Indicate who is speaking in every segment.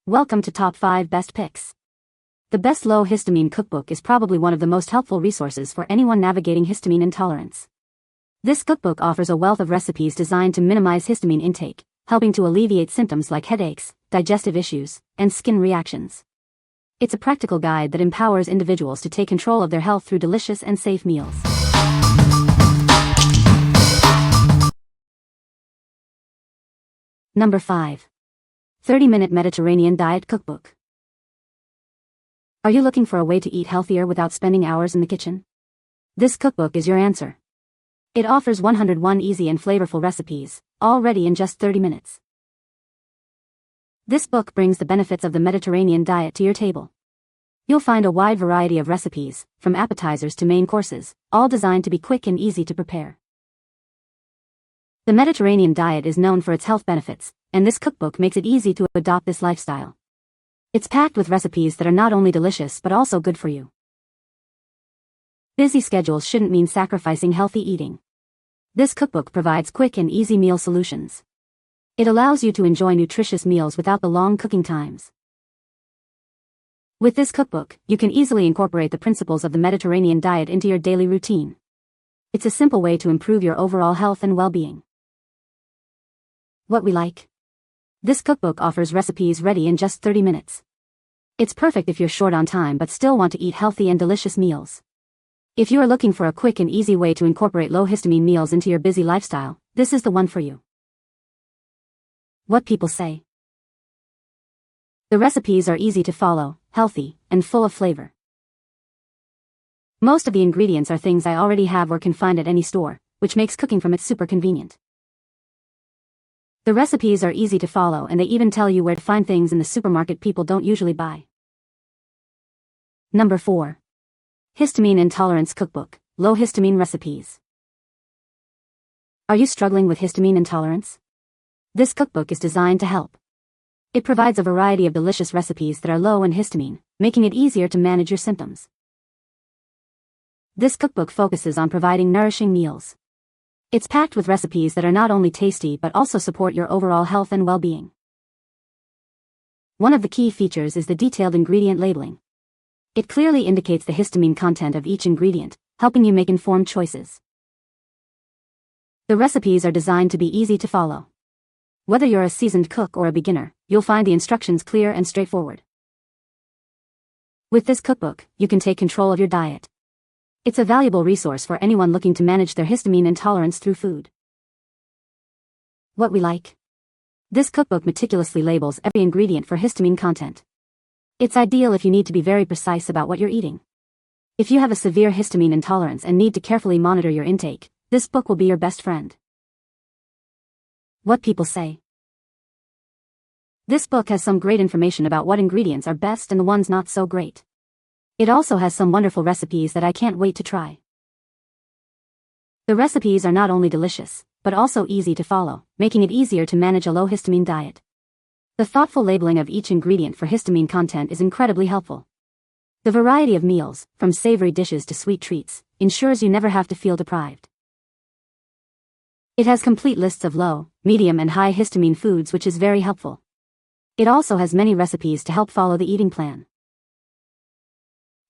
Speaker 1: Welcome to Top 5 Best Picks. The Best Low Histamine Cookbook is probably one of the most helpful resources for anyone navigating histamine intolerance. This cookbook offers a wealth of recipes designed to minimize histamine intake, helping to alleviate symptoms like headaches, digestive issues, and skin reactions. It's a practical guide that empowers individuals to take control of their health through delicious and safe meals. Number 5. 30-Minute Mediterranean Diet Cookbook. Are you looking for a way to eat healthier without spending hours in the kitchen? This cookbook is your answer. It offers 101 easy and flavorful recipes, all ready in just 30 minutes. This book brings the benefits of the Mediterranean diet to your table. You'll find a wide variety of recipes, from appetizers to main courses, all designed to be quick and easy to prepare. The Mediterranean diet is known for its health benefits, and this cookbook makes it easy to adopt this lifestyle. It's packed with recipes that are not only delicious but also good for you. Busy schedules shouldn't mean sacrificing healthy eating. This cookbook provides quick and easy meal solutions. It allows you to enjoy nutritious meals without the long cooking times. With this cookbook, you can easily incorporate the principles of the Mediterranean diet into your daily routine. It's a simple way to improve your overall health and well-being. What we like. This cookbook offers recipes ready in just 30 minutes. It's perfect if you're short on time but still want to eat healthy and delicious meals. If you are looking for a quick and easy way to incorporate low histamine meals into your busy lifestyle, this is the one for you. What people say. The recipes are easy to follow, healthy, and full of flavor. Most of the ingredients are things I already have or can find at any store, which makes cooking from it super convenient. The recipes are easy to follow and they even tell you where to find things in the supermarket people don't usually buy. Number 4. Histamine Intolerance Cookbook, Low Histamine Recipes. Are you struggling with histamine intolerance? This cookbook is designed to help. It provides a variety of delicious recipes that are low in histamine, making it easier to manage your symptoms. This cookbook focuses on providing nourishing meals. It's packed with recipes that are not only tasty but also support your overall health and well-being. One of the key features is the detailed ingredient labeling. It clearly indicates the histamine content of each ingredient, helping you make informed choices. The recipes are designed to be easy to follow. Whether you're a seasoned cook or a beginner, you'll find the instructions clear and straightforward. With this cookbook, you can take control of your diet. It's a valuable resource for anyone looking to manage their histamine intolerance through food. What we like. This cookbook meticulously labels every ingredient for histamine content. It's ideal if you need to be very precise about what you're eating. If you have a severe histamine intolerance and need to carefully monitor your intake, this book will be your best friend. What people say. This book has some great information about what ingredients are best and the ones not so great. It also has some wonderful recipes that I can't wait to try. The recipes are not only delicious, but also easy to follow, making it easier to manage a low histamine diet. The thoughtful labeling of each ingredient for histamine content is incredibly helpful. The variety of meals, from savory dishes to sweet treats, ensures you never have to feel deprived. It has complete lists of low, medium and high histamine foods, which is very helpful. It also has many recipes to help follow the eating plan.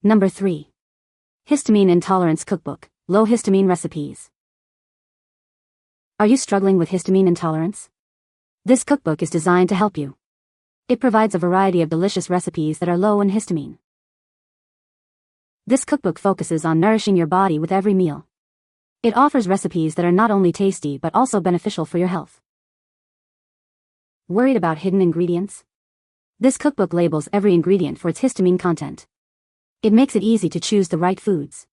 Speaker 1: Number 3. Histamine Intolerance Cookbook, Low Histamine Recipes. Are you struggling with histamine intolerance? This cookbook is designed to help you. It provides a variety of delicious recipes that are low in histamine. This cookbook focuses on nourishing your body with every meal. It offers recipes that are not only tasty but also beneficial for your health. Worried about hidden ingredients? This cookbook labels every ingredient for its histamine content. It makes it easy to choose the right foods.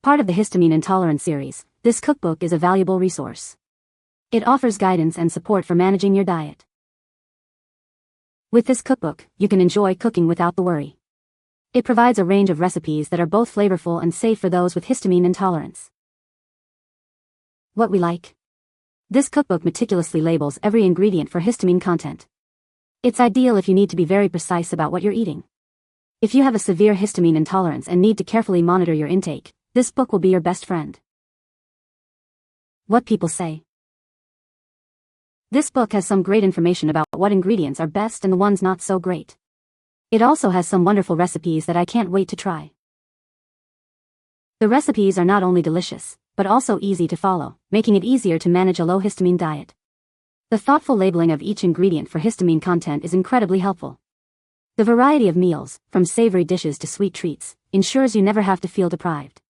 Speaker 1: Part of the Histamine Intolerance series, this cookbook is a valuable resource. It offers guidance and support for managing your diet. With this cookbook, you can enjoy cooking without the worry. It provides a range of recipes that are both flavorful and safe for those with histamine intolerance. What we like. This cookbook meticulously labels every ingredient for histamine content. It's ideal if you need to be very precise about what you're eating. If you have a severe histamine intolerance and need to carefully monitor your intake, this book will be your best friend. What people say. This book has some great information about what ingredients are best and the ones not so great. It also has some wonderful recipes that I can't wait to try. The recipes are not only delicious, but also easy to follow, making it easier to manage a low histamine diet. The thoughtful labeling of each ingredient for histamine content is incredibly helpful. The variety of meals, from savory dishes to sweet treats, ensures you never have to feel deprived.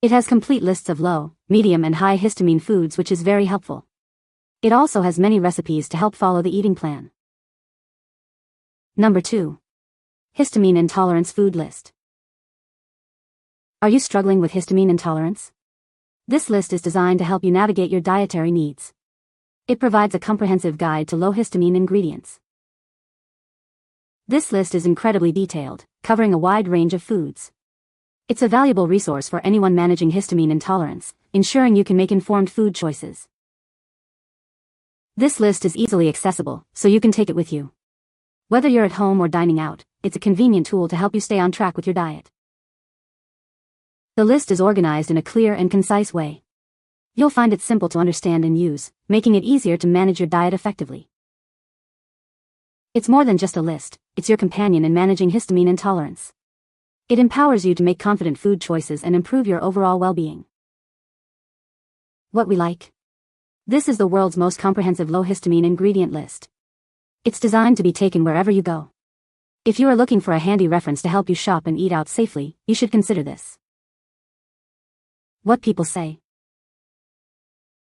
Speaker 1: It has complete lists of low, medium and high histamine foods, which is very helpful. It also has many recipes to help follow the eating plan. Number 2. Histamine Intolerance Food List. Are you struggling with histamine intolerance? This list is designed to help you navigate your dietary needs. It provides a comprehensive guide to low histamine ingredients. This list is incredibly detailed, covering a wide range of foods. It's a valuable resource for anyone managing histamine intolerance, ensuring you can make informed food choices. This list is easily accessible, so you can take it with you. Whether you're at home or dining out, it's a convenient tool to help you stay on track with your diet. The list is organized in a clear and concise way. You'll find it simple to understand and use, making it easier to manage your diet effectively. It's more than just a list, it's your companion in managing histamine intolerance. It empowers you to make confident food choices and improve your overall well-being. What we like. This is the world's most comprehensive low histamine ingredient list. It's designed to be taken wherever you go. If you are looking for a handy reference to help you shop and eat out safely, you should consider this. What people say.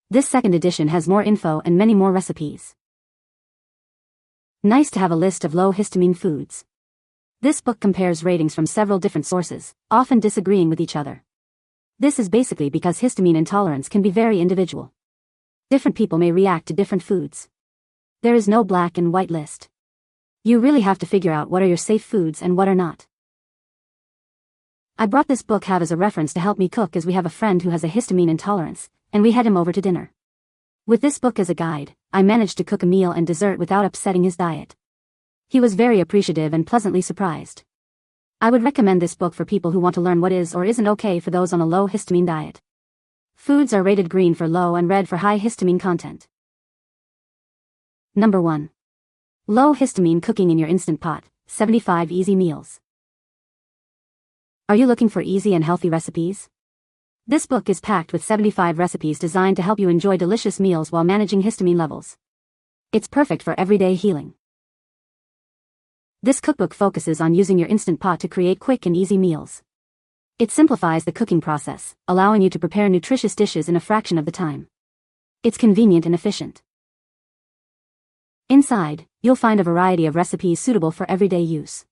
Speaker 1: This second edition has more info and many more recipes. Nice to have a list of low histamine foods. This book compares ratings from several different sources, often disagreeing with each other. This is basically because histamine intolerance can be very individual. Different people may react to different foods. There is no black and white list. You really have to figure out what are your safe foods and what are not. I brought this book out as a reference to help me cook, as we have a friend who has a histamine intolerance, and we had him over to dinner. With this book as a guide, I managed to cook a meal and dessert without upsetting his diet. He was very appreciative and pleasantly surprised. I would recommend this book for people who want to learn what is or isn't okay for those on a low histamine diet. Foods are rated green for low and red for high histamine content. Number 1. Low Histamine Cooking in Your Instant Pot, 75 Easy Meals. Are you looking for easy and healthy recipes? This book is packed with 75 recipes designed to help you enjoy delicious meals while managing histamine levels. It's perfect for everyday healing. This cookbook focuses on using your Instant Pot to create quick and easy meals. It simplifies the cooking process, allowing you to prepare nutritious dishes in a fraction of the time. It's convenient and efficient. Inside, you'll find a variety of recipes suitable for everyday use.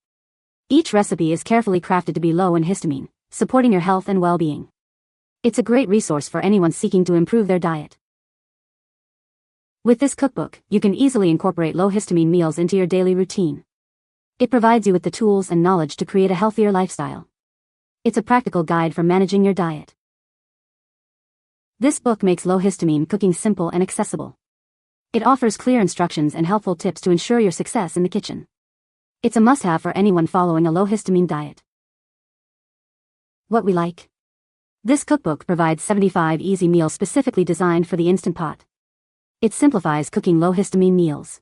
Speaker 1: Each recipe is carefully crafted to be low in histamine, supporting your health and well-being. It's a great resource for anyone seeking to improve their diet. With this cookbook, you can easily incorporate low histamine meals into your daily routine. It provides you with the tools and knowledge to create a healthier lifestyle. It's a practical guide for managing your diet. This book makes low histamine cooking simple and accessible. It offers clear instructions and helpful tips to ensure your success in the kitchen. It's a must-have for anyone following a low histamine diet. What we like. This cookbook provides 75 easy meals specifically designed for the Instant Pot. It simplifies cooking low histamine meals.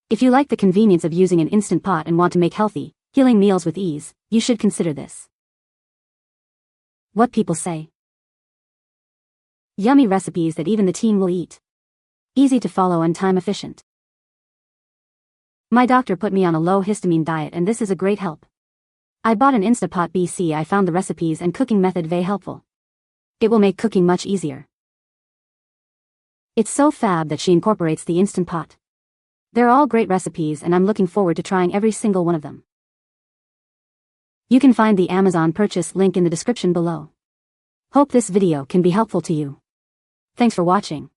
Speaker 1: If you like the convenience of using an Instant Pot and want to make healthy, healing meals with ease, you should consider this. What people say. Yummy recipes that even the teen will eat. Easy to follow and time efficient. My doctor put me on a low histamine diet and this is a great help. I bought an Instapot BC. I found the recipes and cooking method very helpful. It will make cooking much easier. It's so fab that she incorporates the Instant Pot. They're all great recipes and I'm looking forward to trying every single one of them. You can find the Amazon purchase link in the description below. Hope this video can be helpful to you. Thanks for watching.